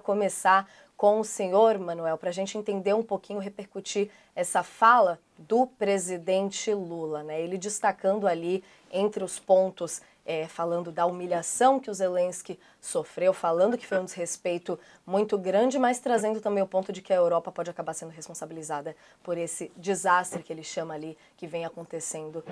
começar com o senhor, Manuel, para a gente entender um pouquinho, repercutir essa fala do presidente Lula, né? Ele destacando ali entre os pontos, falando da humilhação que o Zelensky sofreu, falando que foi um desrespeito muito grande, mas trazendo também o ponto de que a Europa pode acabar sendo responsabilizada por esse desastre que ele chama ali, que vem acontecendo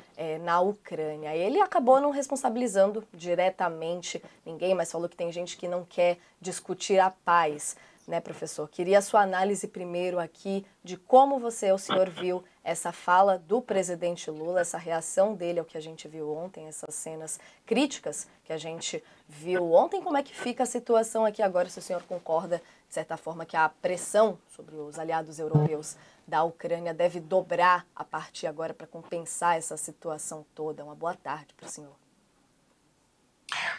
na Ucrânia. Ele acabou não responsabilizando diretamente ninguém, mas falou que tem gente que não quer discutir a paz. Né, professor? Queria a sua análise primeiro aqui de como o senhor viu essa fala do presidente Lula, essa reação dele ao que a gente viu ontem, essas cenas críticas que a gente viu ontem. Como é que fica a situação aqui agora, se o senhor concorda, de certa forma, que a pressão sobre os aliados europeus da Ucrânia deve dobrar a partir agora para compensar essa situação toda? Uma boa tarde para o senhor.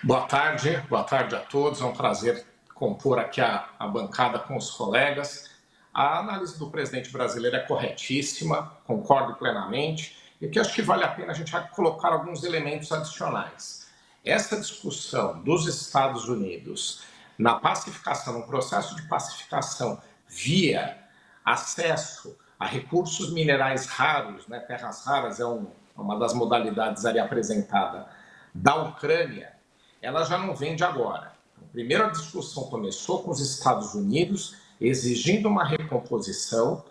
Boa tarde a todos, é um prazer compor aqui a bancada com os colegas. A análise do presidente brasileiro é corretíssima, concordo plenamente, e que acho que vale a pena a gente colocar alguns elementos adicionais. Essa discussão dos Estados Unidos na pacificação, no processo de pacificação via acesso a recursos minerais raros, né, terras raras é uma das modalidades ali apresentada da Ucrânia, ela já não vem de agora. Primeiro, a discussão começou com os Estados Unidos exigindo uma recomposição,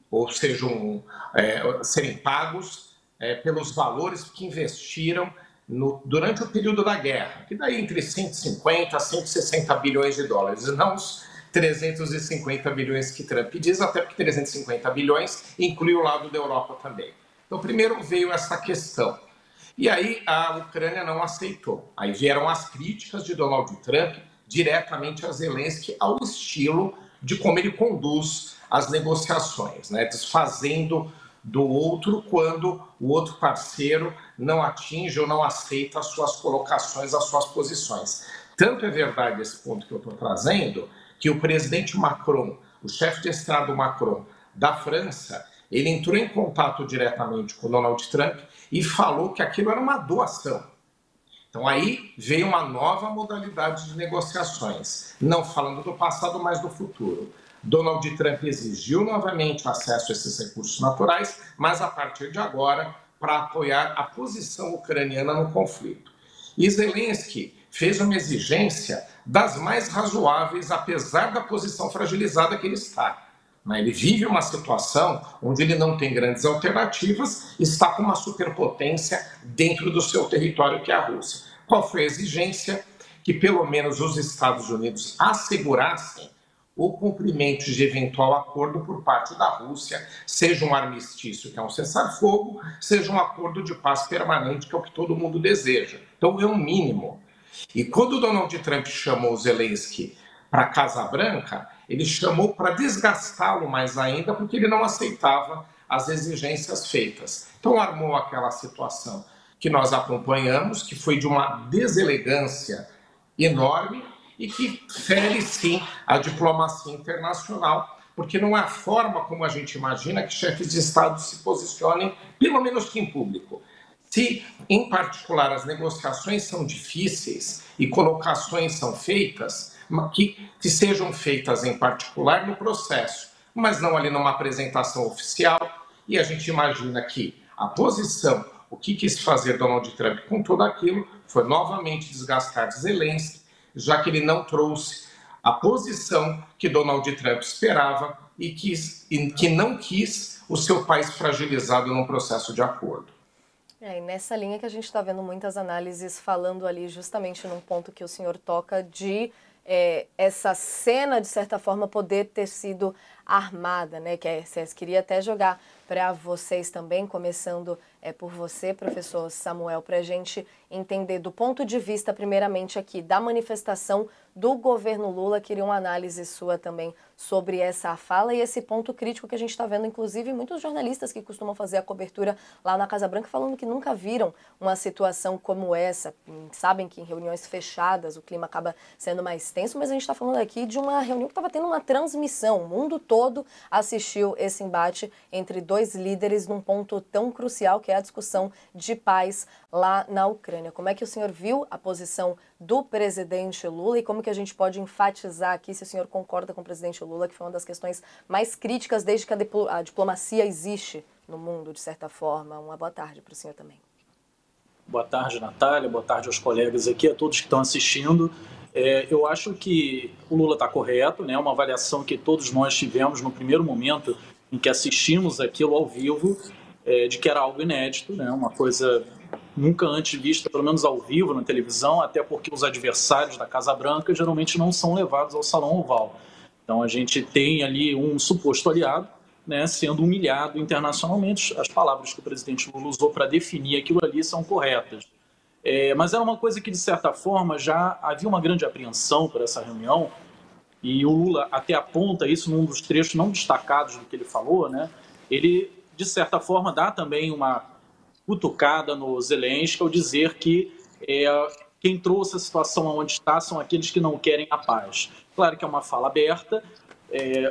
ou seja, serem pagos pelos valores que investiram durante o período da guerra, que daí entre 150 a 160 bilhões de dólares, e não os 350 bilhões que Trump diz, até porque 350 bilhões inclui o lado da Europa também. Então, primeiro veio essa questão. E aí a Ucrânia não aceitou. Aí vieram as críticas de Donald Trump diretamente a Zelensky ao estilo de como ele conduz as negociações, né? Desfazendo do outro quando o outro parceiro não atinge ou não aceita as suas colocações, as suas posições. Tanto é verdade esse ponto que eu estou trazendo, que o presidente Macron, o chefe de Estado Macron da França, ele entrou em contato diretamente com Donald Trump e falou que aquilo era uma doação. Então aí veio uma nova modalidade de negociações, não falando do passado, mas do futuro. Donald Trump exigiu novamente acesso a esses recursos naturais, mas a partir de agora para apoiar a posição ucraniana no conflito. E Zelensky fez uma exigência das mais razoáveis, apesar da posição fragilizada que ele está. Ele vive uma situação onde ele não tem grandes alternativas, está com uma superpotência dentro do seu território, que é a Rússia. Qual foi a exigência? Que pelo menos os Estados Unidos assegurassem o cumprimento de eventual acordo por parte da Rússia, seja um armistício, que é um cessar-fogo, seja um acordo de paz permanente, que é o que todo mundo deseja. Então é um mínimo. E quando o Donald Trump chamou o Zelensky para a Casa Branca, ele chamou para desgastá-lo mais ainda, porque ele não aceitava as exigências feitas. Então armou aquela situação que nós acompanhamos, que foi de uma deselegância enorme e que fere, sim, a diplomacia internacional, porque não é a forma como a gente imagina que chefes de Estado se posicionem, pelo menos que em público. Se, em particular, as negociações são difíceis e colocações são feitas, que sejam feitas em particular no processo, mas não ali numa apresentação oficial, e a gente imagina que a posição, o que quis fazer Donald Trump com tudo aquilo, foi novamente desgastar Zelensky, já que ele não trouxe a posição que Donald Trump esperava e que não quis o seu país fragilizado num processo de acordo. E nessa linha que a gente está vendo muitas análises falando ali justamente num ponto que o senhor toca de essa cena, de certa forma, poder ter sido armada, né? Queria até jogar para vocês também, começando por você, professor Samuel, para a gente entender do ponto de vista, primeiramente aqui, da manifestação do governo Lula. Queria uma análise sua também sobre essa fala e esse ponto crítico que a gente está vendo, inclusive, muitos jornalistas que costumam fazer a cobertura lá na Casa Branca falando que nunca viram uma situação como essa. Sabem que em reuniões fechadas o clima acaba sendo mais tenso, mas a gente está falando aqui de uma reunião que estava tendo uma transmissão, o mundo todo todo assistiu esse embate entre dois líderes num ponto tão crucial que é a discussão de paz lá na Ucrânia. Como é que o senhor viu a posição do presidente Lula e como que a gente pode enfatizar aqui se o senhor concorda com o presidente Lula, que foi uma das questões mais críticas desde que a diplomacia existe no mundo, de certa forma. Uma boa tarde para o senhor também. Boa tarde, Natália. Boa tarde aos colegas aqui, a todos que estão assistindo. Eu acho que o Lula está correto, né? Uma avaliação que todos nós tivemos no primeiro momento em que assistimos aquilo ao vivo, de que era algo inédito, né? Uma coisa nunca antes vista, pelo menos ao vivo na televisão, até porque os adversários da Casa Branca geralmente não são levados ao Salão Oval. Então a gente tem ali um suposto aliado, né, sendo humilhado internacionalmente. As palavras que o presidente Lula usou para definir aquilo ali são corretas. Mas era uma coisa que, de certa forma, já havia uma grande apreensão por essa reunião, e o Lula até aponta isso num dos trechos não destacados do que ele falou, né? Ele, de certa forma, dá também uma cutucada no Zelensky ao dizer que quem trouxe a situação aonde está são aqueles que não querem a paz. Claro que é uma fala aberta,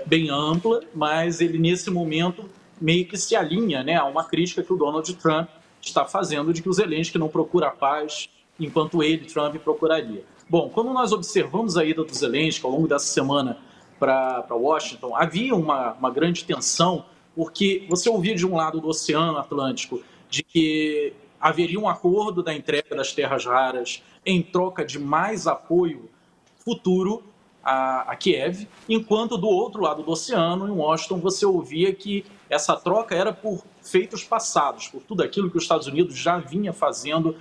bem ampla, mas ele, nesse momento, meio que se alinha, né, a uma crítica que o Donald Trump está fazendo de que o Zelensky não procura a paz enquanto ele, Trump, procuraria. Bom, quando nós observamos a ida do Zelensky ao longo dessa semana para Washington, havia uma grande tensão, porque você ouvia de um lado do Oceano Atlântico de que haveria um acordo da entrega das terras raras em troca de mais apoio futuro a Kiev, enquanto do outro lado do oceano, em Washington, você ouvia que essa troca era por feitos passados, por tudo aquilo que os Estados Unidos já vinha fazendo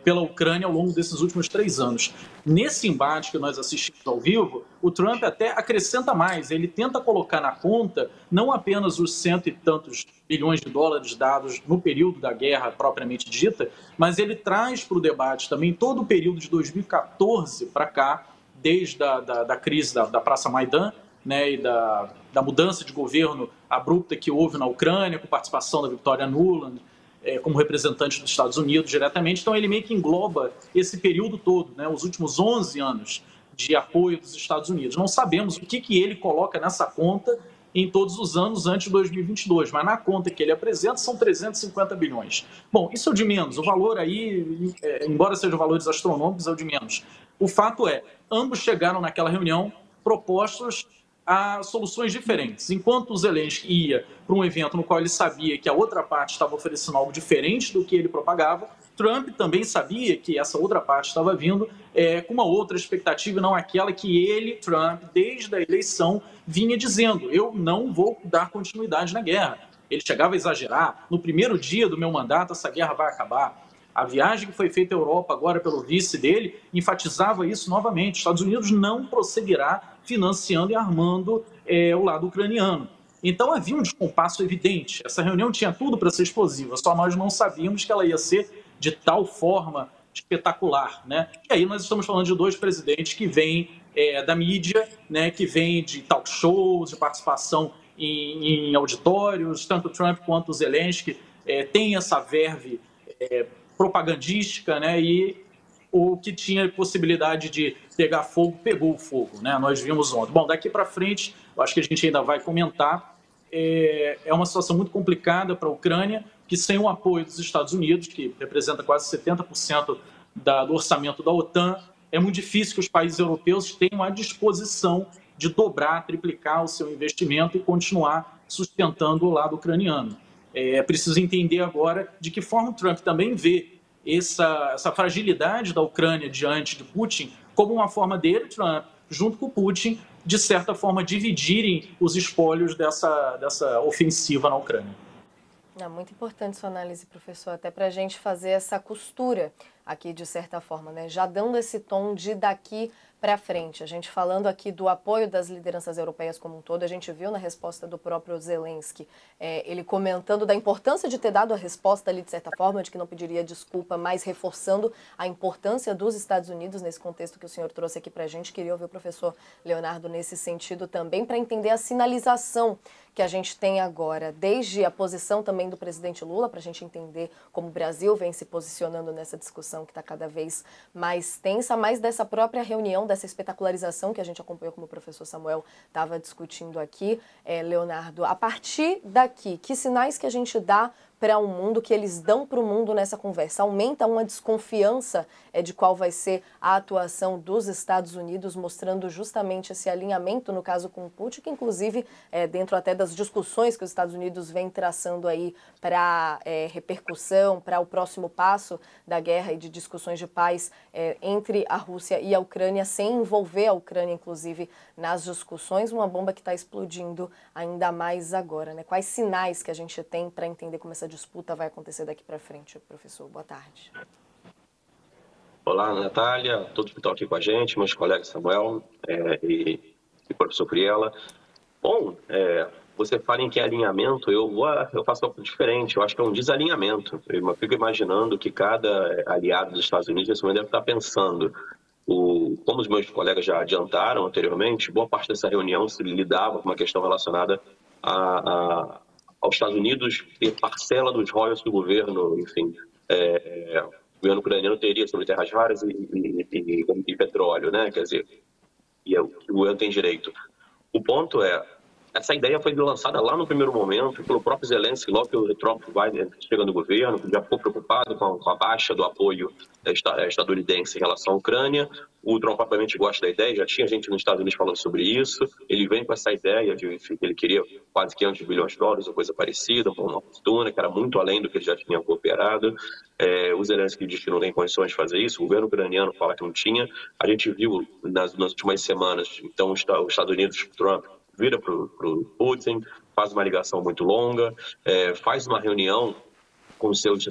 pela Ucrânia ao longo desses últimos 3 anos. Nesse embate que nós assistimos ao vivo, o Trump até acrescenta mais, ele tenta colocar na conta não apenas os cento e tantos bilhões de dólares dados no período da guerra propriamente dita, mas ele traz para o debate também todo o período de 2014 para cá, desde a crise da Praça Maidan, né, e da mudança de governo abrupta que houve na Ucrânia, com participação da Victoria Nuland, como representante dos Estados Unidos diretamente. Então ele meio que engloba esse período todo, né, os últimos 11 anos de apoio dos Estados Unidos. Não sabemos o que ele coloca nessa conta em todos os anos antes de 2022, mas na conta que ele apresenta são 350 bilhões. Bom, isso é o de menos. O valor aí, embora sejam valores astronômicos, é o de menos. O fato é, ambos chegaram naquela reunião propostos a soluções diferentes. Enquanto o Zelensky ia para um evento no qual ele sabia que a outra parte estava oferecendo algo diferente do que ele propagava, Trump também sabia que essa outra parte estava vindo com uma outra expectativa, não aquela que ele, Trump, desde a eleição, vinha dizendo: eu não vou dar continuidade na guerra. Ele chegava a exagerar: no primeiro dia do meu mandato essa guerra vai acabar. A viagem que foi feita à Europa agora pelo vice dele enfatizava isso novamente. Os Estados Unidos não prosseguirá financiando e armando o lado ucraniano. Então havia um descompasso evidente. Essa reunião tinha tudo para ser explosiva, só nós não sabíamos que ela ia ser de tal forma espetacular, né? E aí nós estamos falando de dois presidentes que vêm da mídia, né, que vêm de talk shows, de participação em auditórios. Tanto Trump quanto o Zelensky têm essa verve propagandística, né? E o que tinha possibilidade de pegar fogo, pegou fogo, né? Nós vimos ontem. Bom, daqui para frente, eu acho que a gente ainda vai comentar. É uma situação muito complicada para a Ucrânia, que sem o apoio dos Estados Unidos, que representa quase 70% do orçamento da OTAN, é muito difícil que os países europeus tenham a disposição de dobrar, triplicar o seu investimento e continuar sustentando o lado ucraniano. É preciso entender agora de que forma o Trump também vê essa fragilidade da Ucrânia diante de Putin como uma forma dele, Trump, junto com Putin, de certa forma dividirem os espólios dessa ofensiva na Ucrânia. Muito importante sua análise, professor, até para a gente fazer essa costura aqui, de certa forma, né? Já dando esse tom de daqui para frente. A gente falando aqui do apoio das lideranças europeias como um todo, a gente viu na resposta do próprio Zelensky, ele comentando da importância de ter dado a resposta ali, de certa forma, de que não pediria desculpa, mas reforçando a importância dos Estados Unidos nesse contexto que o senhor trouxe aqui para a gente. Queria ouvir o professor Leonardo nesse sentido também, para entender a sinalização que a gente tem agora, desde a posição também do presidente Lula, para a gente entender como o Brasil vem se posicionando nessa discussão que está cada vez mais tensa, mas dessa própria reunião dessa espetacularização que a gente acompanhou, como o professor Samuel estava discutindo aqui, Leonardo. A partir daqui, que sinais que a gente dá para o mundo, que eles dão para o mundo nessa conversa? Aumenta uma desconfiança de qual vai ser a atuação dos Estados Unidos, mostrando justamente esse alinhamento, no caso com o Putin, que inclusive dentro até das discussões que os Estados Unidos vem traçando aí para repercussão, para o próximo passo da guerra e de discussões de paz entre a Rússia e a Ucrânia, sem envolver a Ucrânia, inclusive, nas discussões, uma bomba que está explodindo ainda mais agora, né? Quais sinais que a gente tem para entender como essa disputa vai acontecer daqui para frente, professor? Boa tarde. Olá, Natália, todos que estão aqui com a gente, meus colegas Samuel e o professor Priela. Bom, você fala em que é alinhamento, eu faço algo diferente, eu acho que é um desalinhamento. Eu fico imaginando que cada aliado dos Estados Unidos nesse momento deve estar pensando. Como os meus colegas já adiantaram anteriormente, boa parte dessa reunião se lidava com uma questão relacionada aos Estados Unidos ter parcela dos royalties do governo, enfim. O governo ucraniano teria sobre terras raras e petróleo, né? Quer dizer, o governo tem direito. O ponto essa ideia foi lançada lá no primeiro momento pelo próprio Zelensky, logo que o Trump chega no governo, já ficou preocupado com a baixa do apoio estadunidense em relação à Ucrânia. O Trump obviamente gosta da ideia, já tinha gente nos Estados Unidos falando sobre isso. Ele vem com essa ideia de que ele queria quase 500 bilhões de dólares ou coisa parecida, uma fortuna que era muito além do que ele já tinha cooperado. O Zelensky diz que não tem condições de fazer isso, o governo ucraniano fala que não tinha. A gente viu nas últimas semanas, então, os Estados Unidos, Trump, vira para o Putin, faz uma ligação muito longa, faz uma reunião com os seus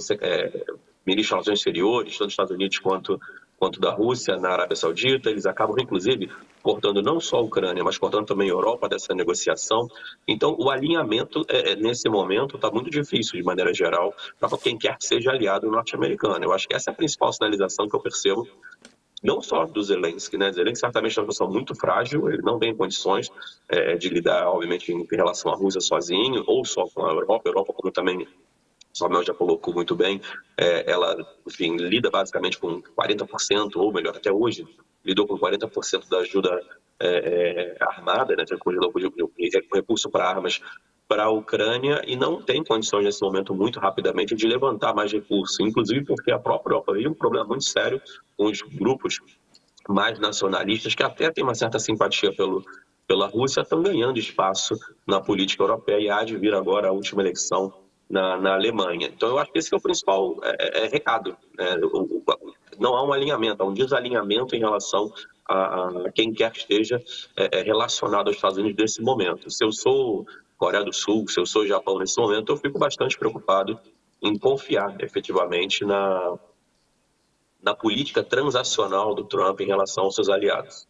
ministros de relações exteriores, tanto dos Estados Unidos quanto da Rússia, na Arábia Saudita. Eles acabam, inclusive, cortando não só a Ucrânia, mas cortando também a Europa dessa negociação. Então, o alinhamento, nesse momento, está muito difícil, de maneira geral, para quem quer que seja aliado norte-americano. Eu acho que essa é a principal sinalização que eu percebo, não só do Zelensky, né? Zelensky certamente é uma pessoa muito frágil, ele não tem condições de lidar, obviamente, em relação à Rússia sozinho, ou só com a Europa, como também o Samuel já colocou muito bem, ela, enfim, lida basicamente com 40%, ou melhor, até hoje, lidou com 40% da ajuda armada, né? Com recurso para armas para a Ucrânia, e não tem condições nesse momento muito rapidamente de levantar mais recursos, inclusive porque a própria Europa vive um problema muito sério com os grupos mais nacionalistas, que até têm uma certa simpatia pela Rússia, estão ganhando espaço na política europeia, e há de vir agora a última eleição na Alemanha. Então, eu acho que esse é o principal recado. Não há um alinhamento, há um desalinhamento em relação a quem quer que esteja relacionado aos Estados Unidos nesse momento. Se eu sou Coreia do Sul, se eu sou Japão nesse momento, eu fico bastante preocupado em confiar efetivamente na política transacional do Trump em relação aos seus aliados.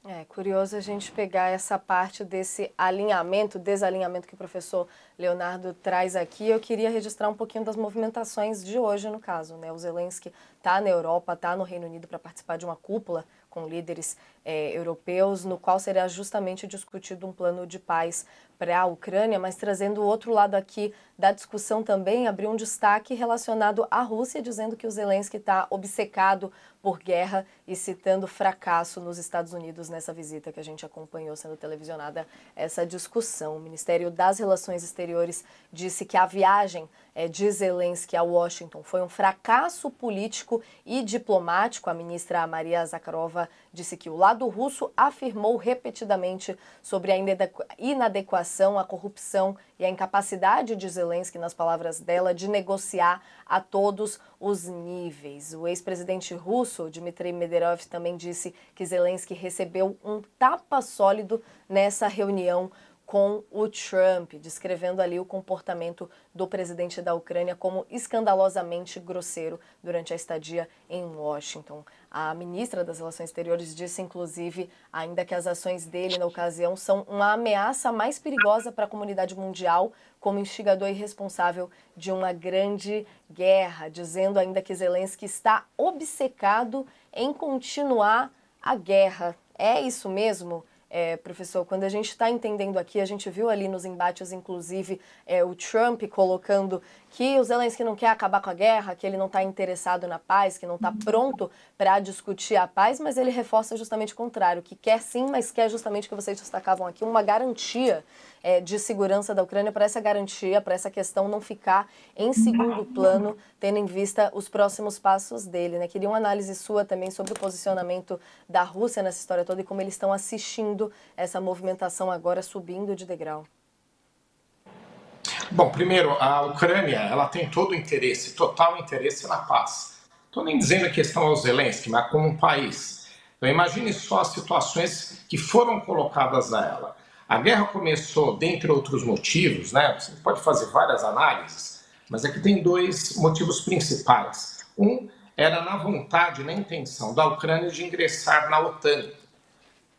É curioso a gente pegar essa parte desse alinhamento, desalinhamento que o professor Leonardo traz aqui. Eu queria registrar um pouquinho das movimentações de hoje, no caso, né? O Zelensky está na Europa, está no Reino Unido para participar de uma cúpula com líderes europeus, no qual será justamente discutido um plano de paz para a Ucrânia, mas trazendo o outro lado aqui da discussão também, abriu um destaque relacionado à Rússia, dizendo que o Zelensky está obcecado por guerra e citando fracasso nos Estados Unidos nessa visita que a gente acompanhou sendo televisionada essa discussão. O Ministério das Relações Exteriores disse que a viagem de Zelensky a Washington foi um fracasso político e diplomático. A ministra Maria Zakharova disse que o lado russo afirmou repetidamente sobre a inadequação, a corrupção e a incapacidade de Zelensky, nas palavras dela, de negociar a todos os níveis. O ex-presidente russo, Dmitry Medvedev, também disse que Zelensky recebeu um tapa sólido nessa reunião com o Trump, descrevendo ali o comportamento do presidente da Ucrânia como escandalosamente grosseiro durante a estadia em Washington. A ministra das Relações Exteriores disse, inclusive, ainda que as ações dele na ocasião são uma ameaça mais perigosa para a comunidade mundial, como instigador e responsável de uma grande guerra, dizendo ainda que Zelensky está obcecado em continuar a guerra. É isso mesmo? professor, quando a gente está entendendo aqui, a gente viu ali nos embates, inclusive, o Trump colocando que o Zelensky não quer acabar com a guerra, que ele não está interessado na paz, que não está pronto para discutir a paz, mas ele reforça justamente o contrário, que quer sim, mas quer justamente o que vocês destacavam aqui, uma garantia de segurança da Ucrânia, para essa garantia, para essa questão não ficar em segundo plano, tendo em vista os próximos passos dele, né? Queria uma análise sua também sobre o posicionamento da Rússia nessa história toda e como eles estão assistindo essa movimentação agora subindo de degrau. Bom, primeiro, a Ucrânia ela tem todo o interesse, total interesse na paz. Estou nem dizendo a questão ao Zelensky, mas como um país. Então imagine só as situações que foram colocadas a ela. A guerra começou, dentre outros motivos, né? Você pode fazer várias análises, mas aqui tem dois motivos principais. Um era na vontade, na intenção da Ucrânia de ingressar na OTAN.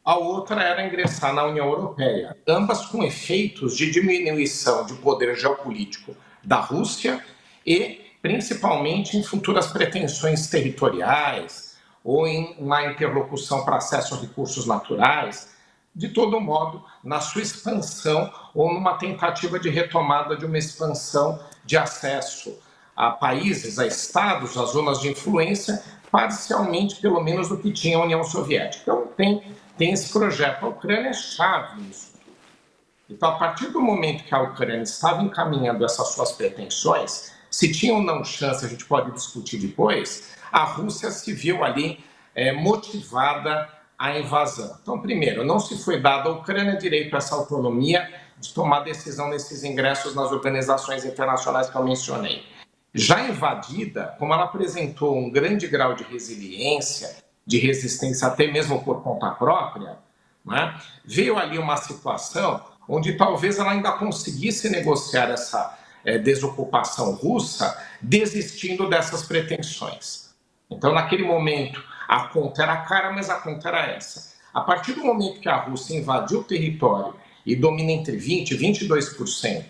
A outra era ingressar na União Europeia, ambas com efeitos de diminuição de poder geopolítico da Rússia e, principalmente, em futuras pretensões territoriais ou em uma interlocução para acesso a recursos naturais, de todo modo, na sua expansão ou numa tentativa de retomada de uma expansão de acesso a países, a estados, a zonas de influência, parcialmente, pelo menos, do que tinha a União Soviética. Então, tem esse projeto. A Ucrânia é chave nisso tudo. Então, a partir do momento que a Ucrânia estava encaminhando essas suas pretensões, se tinha ou não chance, a gente pode discutir depois, a Rússia se viu ali motivada à invasão. Então, primeiro, não se foi dado à Ucrânia direito a essa autonomia de tomar decisão nesses ingressos nas organizações internacionais que eu mencionei. Já invadida, como ela apresentou um grande grau de resiliência, de resistência até mesmo por conta própria, né, veio ali uma situação onde talvez ela ainda conseguisse negociar essa desocupação russa, desistindo dessas pretensões. Então, naquele momento, a conta era cara, mas a conta era essa. A partir do momento que a Rússia invadiu o território e domina entre 20% e 22%,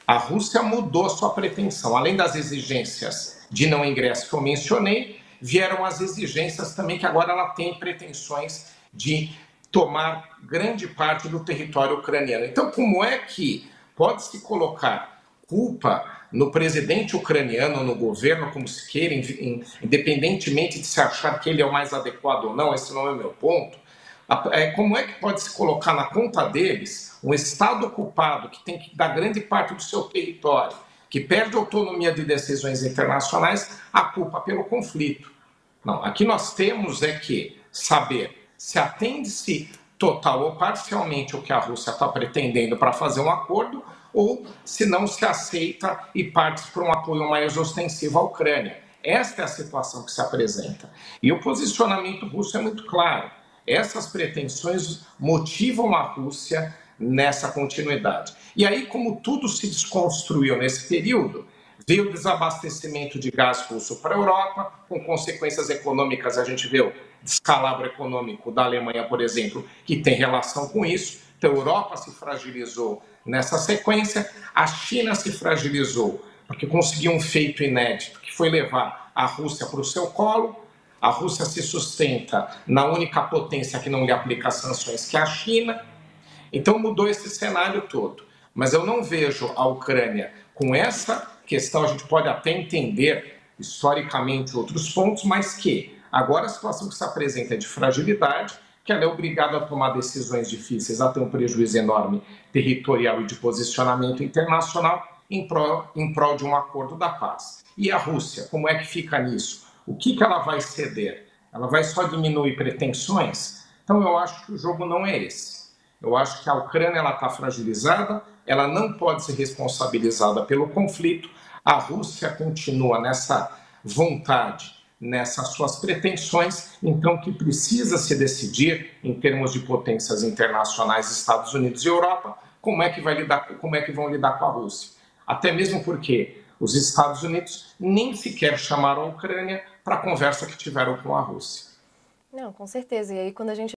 a Rússia mudou sua pretensão. Além das exigências de não ingresso que eu mencionei, vieram as exigências também que agora ela tem pretensões de tomar grande parte do território ucraniano. Então, como é que pode-se colocar culpa no presidente ucraniano, no governo, como se queira, independentemente de se achar que ele é o mais adequado ou não, esse não é o meu ponto, como é que pode se colocar na conta deles um Estado ocupado que tem que dar grande parte do seu território, que perde autonomia de decisões internacionais, a culpa pelo conflito? Não, aqui nós temos que saber se atende-se total ou parcialmente o que a Rússia está pretendendo para fazer um acordo ou se não se aceita e parte para um apoio mais ostensivo à Ucrânia. Esta é a situação que se apresenta. E o posicionamento russo é muito claro. Essas pretensões motivam a Rússia nessa continuidade. E aí, como tudo se desconstruiu nesse período, veio o desabastecimento de gás russo para a Europa, com consequências econômicas. A gente vê o descalabro econômico da Alemanha, por exemplo, que tem relação com isso. Então, a Europa se fragilizou nessa sequência, a China se fragilizou, porque conseguiu um feito inédito, que foi levar a Rússia para o seu colo. A Rússia se sustenta na única potência que não lhe aplica sanções, que é a China. Então, mudou esse cenário todo. Mas eu não vejo a Ucrânia com essa questão. A gente pode até entender historicamente outros pontos, mas que agora a situação que se apresenta é de fragilidade, que ela é obrigada a tomar decisões difíceis, a ter um prejuízo enorme territorial e de posicionamento internacional em prol de um acordo da paz. E a Rússia, como é que fica nisso? O que ela vai ceder? Ela vai só diminuir pretensões? Então eu acho que o jogo não é esse. Eu acho que a Ucrânia está fragilizada, ela não pode ser responsabilizada pelo conflito. A Rússia continua nessa vontade, nessas suas pretensões, então que precisa se decidir, em termos de potências internacionais, Estados Unidos e Europa, como é que vão lidar com a Rússia. Até mesmo porque os Estados Unidos nem sequer chamaram a Ucrânia para a conversa que tiveram com a Rússia. Não, com certeza. E aí, quando a gente